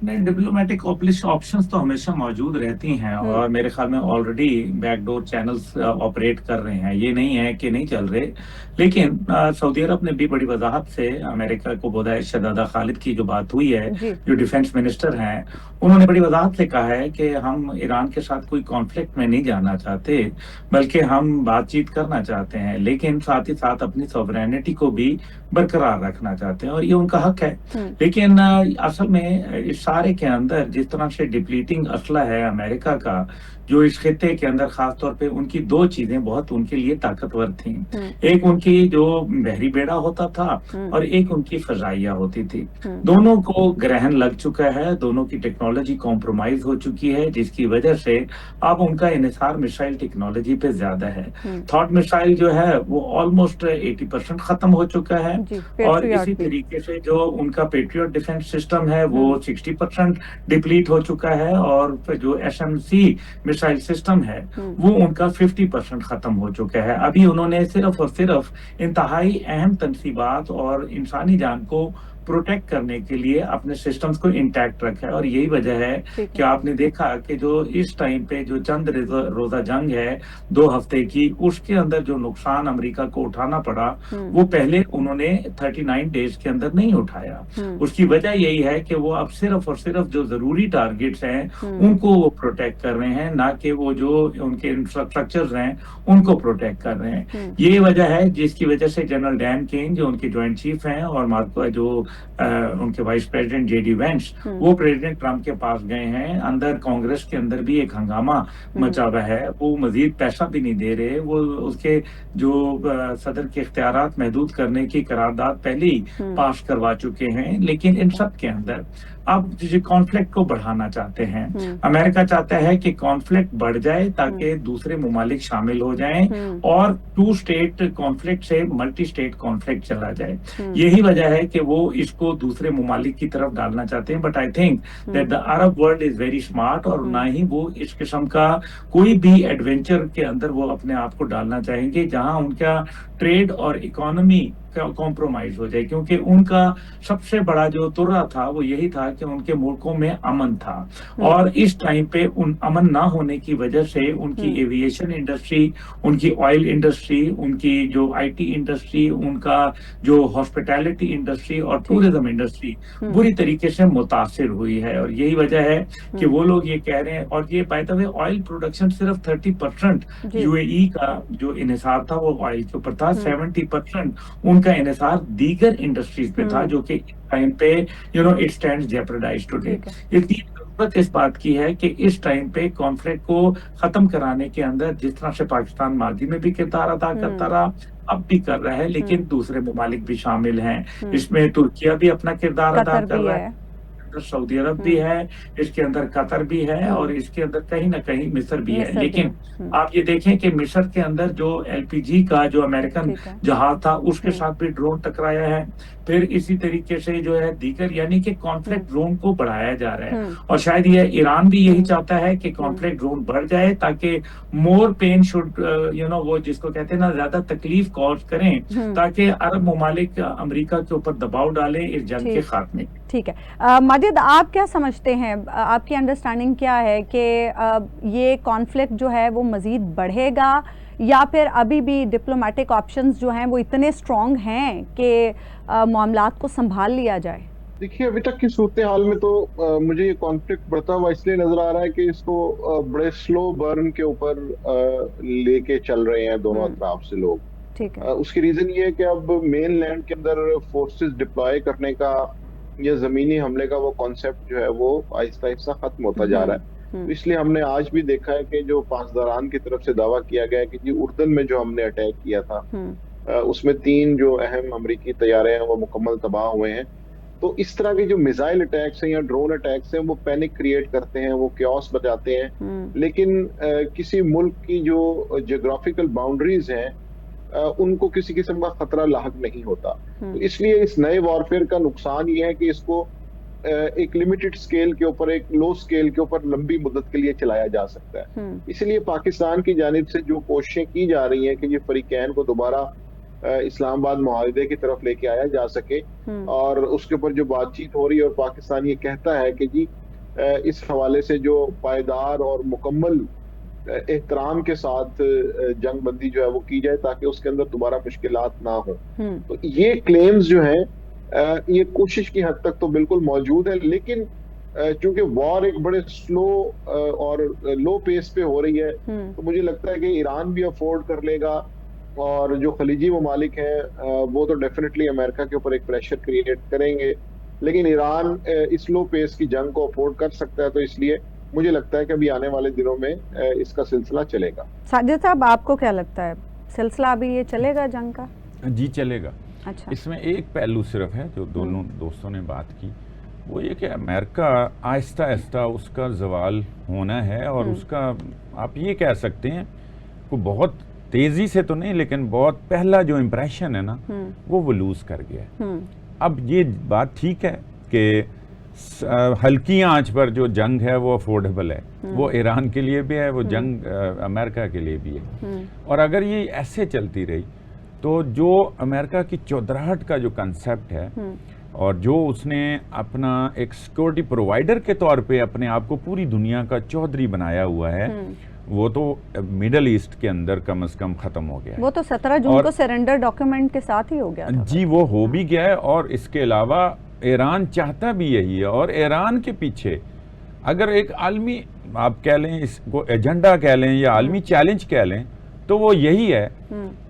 नहीं, डिप्लोमेटिक ऑप्शंस तो हमेशा मौजूद रहती हैं और मेरे ख्याल में ऑलरेडी बैकडोर चैनल्स ऑपरेट कर रहे हैं। ये नहीं है कि नहीं चल रहे, लेकिन सऊदी अरब ने भी बड़ी वजाहत से अमेरिका को बोला, शहजादा खालिद की जो बात हुई है, जो डिफेंस मिनिस्टर हैं, उन्होंने बड़ी वजाहत से कहा है कि हम ईरान के साथ कोई कॉन्फ्लिक्ट में नहीं जाना चाहते, बल्कि हम बातचीत करना चाहते हैं, लेकिन साथ ही साथ अपनी सॉवरेनिटी को भी बरकरार रखना चाहते हैं और ये उनका हक है। लेकिन असल में इस सारे के अंदर जिस तरह से डिप्लीटिंग असला है अमेरिका का, जो इस खित्ते के अंदर खासतौर पे उनकी दो चीजें बहुत उनके लिए ताकतवर थी। एक उनकी जो बहरी बेड़ा होता था और एक उनकी फजाइया होती थी। दोनों को ग्रहण लग चुका है, दोनों की टेक्नोलॉजी कॉम्प्रोमाइज हो चुकी है, जिसकी वजह से अब उनका इन्हिसार मिसाइल टेक्नोलॉजी पे ज्यादा है। थॉट मिसाइल जो है वो ऑलमोस्ट 80% खत्म हो चुका है और इसी तरीके से जो उनका पेट्रियट डिफेंस सिस्टम है वो 60% डिप्लीट हो चुका है और जो SMC मिसाइल सिस्टम है वो उनका 50% खत्म हो चुका है। अभी उन्होंने सिर्फ और सिर्फ इंतहाई अहम तनसीबात और इंसानी जान को प्रोटेक्ट करने के लिए अपने सिस्टम्स को इंटैक्ट रखा है और यही वजह है कि आपने देखा कि जो इस टाइम पे जो चंद रोजा जंग है 2 हफ्ते की, उसके अंदर जो नुकसान अमेरिका को उठाना पड़ा वो पहले उन्होंने 39 डेज के अंदर नहीं उठाया। उसकी वजह यही है कि वो अब सिर्फ और सिर्फ जो जरूरी टारगेट्स हैं उनको वो प्रोटेक्ट कर रहे हैं, ना कि वो जो उनके इंफ्रास्ट्रक्चर्स हैं उनको प्रोटेक्ट कर रहे हैं। ये वजह है जिसकी वजह से जनरल डैन केन जो उनके ज्वाइंट चीफ हैं और मार्को जो उनके वाइस प्रेसिडेंट JD वेंस वो प्रेसिडेंट ट्रंप के पास गए हैं। अंदर कांग्रेस के अंदर भी एक हंगामा मचा हुआ है, वो मजीद पैसा भी नहीं दे रहे, वो उसके जो सदर के इख्तियारात महदूद करने की करारदाद पहले ही पास करवा चुके हैं। लेकिन इन सब के अंदर अब कॉन्फ्लिक्ट को बढ़ाना चाहते हैं। अमेरिका चाहता है कि कॉन्फ्लिक्ट बढ़ जाए ताकि दूसरे मुमालिक शामिल हो जाएं और 2 स्टेट कॉन्फ्लिक्ट से मल्टी स्टेट कॉन्फ्लिक्ट चला जाए। यही वजह है कि वो इसको दूसरे मुमालिक की तरफ डालना चाहते हैं। But I think that the Arab world is very smart और ना ही वो इस किस्म का कोई भी एडवेंचर के अंदर वो अपने आप को डालना चाहेंगे जहां उनका ट्रेड और इकोनॉमी कॉम्प्रोमाइज हो जाए, क्योंकि उनका सबसे बड़ा जो तुर्रा था वो यही था कि उनके मुल्कों में अमन था और इस टाइम पे उन अमन ना होने की वजह से उनकी एविएशन इंडस्ट्री, उनकी ऑयल इंडस्ट्री, उनकी जो IT इंडस्ट्री, उनका जो हॉस्पिटैलिटी इंडस्ट्री और टूरिज्म इंडस्ट्री बुरी तरीके से मुतासिर हुई है। और यही वजह है कि वो लोग ये कह रहे हैं, और ये by the way oil production सिर्फ 30% UAE का जो इन्हिसार था वो ऑयल के ऊपर था, 70% उनका इन्हिसार दीगर इंडस्ट्रीज पे था, जो कि टाइम पे इट स्टैंड्स जेपरडाइज्ड टुडे। इसकी जरूरत इस बात की है कि इस टाइम पे कॉन्फ्लिक्ट को खत्म कराने के अंदर जिस तरह से पाकिस्तान माजी में भी किरदार अदा करता रहा, अब भी कर रहा है, लेकिन दूसरे मुमालिक भी शामिल हैं। इसमें तुर्किया भी अपना किरदार अदा कर रहा है, सऊदी अरब भी है, इसके अंदर कतर भी है और इसके अंदर कहीं ना कहीं मिस्र भी है। लेकिन आप ये देखें कि मिस्र के अंदर जो LPG का जो अमेरिकन जहाज था उसके साथ भी ड्रोन टकराया है। फिर इसी तरीके से जो है दीगर, यानी कि कॉन्फ्लिक्ट जोन को बढ़ाया जा रहा है और शायद ये ईरान भी यही चाहता है कि कॉन्फ्लिक्ट जोन बढ़ जाए ताकि मोर पेन शुड वो जिसको कहते हैं ना ज्यादा तकलीफ कॉज करें, ताकि अरब मुमालिक अमेरिका के ऊपर दबाव डालें इस जंग के खात्मे। ठीक है माजिद, आप क्या समझते हैं, आपकी अंडरस्टैंडिंग क्या है कि ये कॉन्फ्लिक्ट जो है वो मज़ीद बढ़ेगा या फिर अभी भी डिप्लोमेटिक ऑप्शंस जो हैं वो इतने स्ट्रॉन्ग हैं कि मामलात को संभाल लिया जाए? देखिए, अभी तक की सूरत हाल में तो मुझे ये कॉन्फ्लिक्ट बढ़ता हुआ इसलिए नजर आ रहा है कि इसको बड़े स्लो बर्न के ऊपर लेके चल रहे हैं दोनों अतराफ से लोग। ठीक है। उसकी रीजन ये है कि अब मेन लैंड के अंदर फोर्सेस डिप्लॉय करने का या जमीनी हमले का वो कॉन्सेप्ट जो है वो आहिस्ता आहिस्ता खत्म होता जा रहा है। तो इसलिए हमने आज भी देखा है कि जो पासदारान की तरफ से दावा किया गया है कि जी उर्दन में जो हमने अटैक किया था उसमें 3 जो अहम अमरीकी तैयारे हैं वो मुकम्मल तबाह हुए हैं। तो इस तरह के जो मिसाइल अटैक्स हैं या ड्रोन अटैक्स हैं वो पैनिक क्रिएट करते हैं, वो क्योस बजाते हैं, लेकिन किसी मुल्क की जो जियोग्राफिकल बाउंड्रीज हैं उनको किसी किस्म का खतरा लाहक नहीं होता। तो इसलिए इस नए वॉरफेयर का नुकसान ये है कि इसको एक लिमिटेड स्केल के ऊपर, एक लो स्केल के ऊपर लंबी मुद्दत के लिए चलाया जा सकता है। इसलिए पाकिस्तान की जानिब से जो कोशिशें की जा रही हैं कि ये फरीकैन को दोबारा इस्लामाबाद मुआहिदे की तरफ लेके आया जा सके, और उसके ऊपर जो बातचीत हो रही है और पाकिस्तान ये कहता है कि जी इस हवाले से जो पायदार और मुकम्मल एहतराम के साथ जंग बंदी जो है वो की जाए ताकि उसके अंदर दोबारा मुश्किलात ना हो। तो ये क्लेम्स जो हैं ये कोशिश की हद तक तो बिल्कुल मौजूद है, लेकिन चूंकि वॉर एक बड़े स्लो और लो पेस पे हो रही है, तो मुझे लगता है कि ईरान भी अफोर्ड कर लेगा, और जो खलीजी ममालिक हैं वो तो डेफिनेटली अमेरिका के ऊपर एक प्रेशर क्रिएट करेंगे, लेकिन ईरान इस लो पेस की जंग को अफोर्ड कर सकता है। तो इसलिए मुझे लगता है कि अभी आने वाले दिनों में इसका सिलसिला चलेगा। साजिद साहब, आपको क्या लगता है, सिलसिला अभी ये चलेगा जंग का? जी चलेगा। अच्छा। इसमें एक पहलू सिर्फ है जो दोनों दोस्तों ने बात की, वो ये कि अमेरिका आहिस्ता आहिस्ता उसका जवाल होना है, और उसका आप ये कह सकते हैं को बहुत तेजी से तो नहीं, लेकिन बहुत पहला जो इम्प्रेशन है ना वो लूज कर गया। अब ये बात ठीक है कि हल्की आंच पर जो जंग है वो अफोर्डेबल है, वो ईरान के लिए भी है, वो जंग अमेरिका के लिए भी है। और अगर ये ऐसे चलती रही तो जो अमेरिका की चौधराहट का जो कंसेप्ट है और जो उसने अपना एक सिक्योरिटी प्रोवाइडर के तौर पे अपने आप को पूरी दुनिया का चौधरी बनाया हुआ है, वो तो मिडल ईस्ट के अंदर कम से कम खत्म हो गया है। वो तो 17 जून को सरेंडर डॉक्यूमेंट के साथ ही हो गया था। जी, वो हो भी गया है, और इसके अलावा ईरान चाहता भी यही है। और ईरान के पीछे अगर एक आलमी, आप कह लें इसको एजेंडा कह लें या आलमी चैलेंज कह लें, तो वो यही है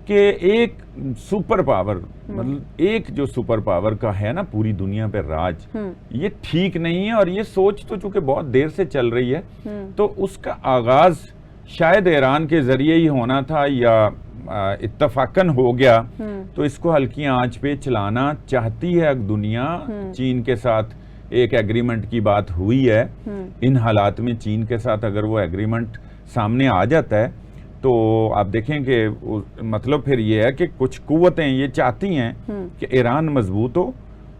कि एक सुपर पावर, मतलब एक जो सुपर पावर का है ना पूरी दुनिया पे राज, ये ठीक नहीं है। और ये सोच तो चूंकि बहुत देर से चल रही है, तो उसका आगाज शायद ईरान के जरिए ही होना था या इत्तफाकन हो गया। तो इसको हल्की आंच पे चलाना चाहती है दुनिया। चीन के साथ एक एग्रीमेंट की बात हुई है। इन हालात में चीन के साथ अगर वो एग्रीमेंट सामने आ जाता है तो आप देखें कि मतलब फिर ये है कि कुछ कुव्वतें ये चाहती हैं कि ईरान मजबूत हो,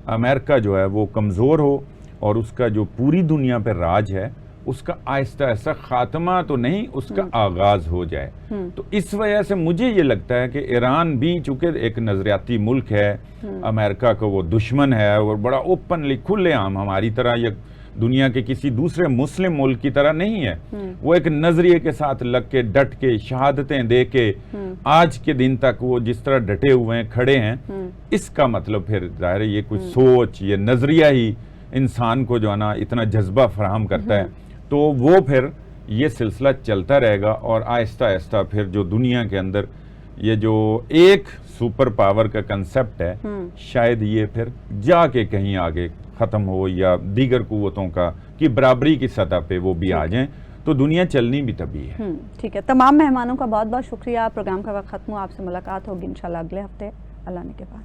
अमेरिका जो है वो कमज़ोर हो, और उसका जो पूरी दुनिया पर राज है उसका आहिस्ता आहिस्ता खात्मा तो नहीं, उसका आगाज हो जाए। तो इस वजह से मुझे ये लगता है कि ईरान भी चूंकि एक नजरियाती मुल्क है, अमेरिका का वो दुश्मन है, और बड़ा ओपनली खुलेआम हमारी तरह या दुनिया के किसी दूसरे मुस्लिम मुल्क की तरह नहीं है, वो एक नजरिए के साथ लग के डट के शहादतें दे के आज के दिन तक वो जिस तरह डटे हुए हैं, खड़े हैं। इसका मतलब फिर जाहिर है ये कुछ सोच, ये नजरिया ही इंसान को जो है ना इतना जज्बा फराहम करता है। तो वो फिर ये सिलसिला चलता रहेगा, और आहिस्ता आहिस्ता फिर जो दुनिया के अंदर ये जो एक सुपर पावर का कंसेप्ट है, शायद ये फिर जाके कहीं आगे खत्म हो, या दीगर कुव्वतों का की बराबरी की सतह पे वो भी आ जाएं, तो दुनिया चलनी भी तभी है। ठीक है। तमाम मेहमानों का बहुत बहुत शुक्रिया। प्रोग्राम का वक्त खत्म हुआ, आपसे मुलाकात होगी इंशाल्लाह अगले हफ्ते अल्लाह ने के बाद।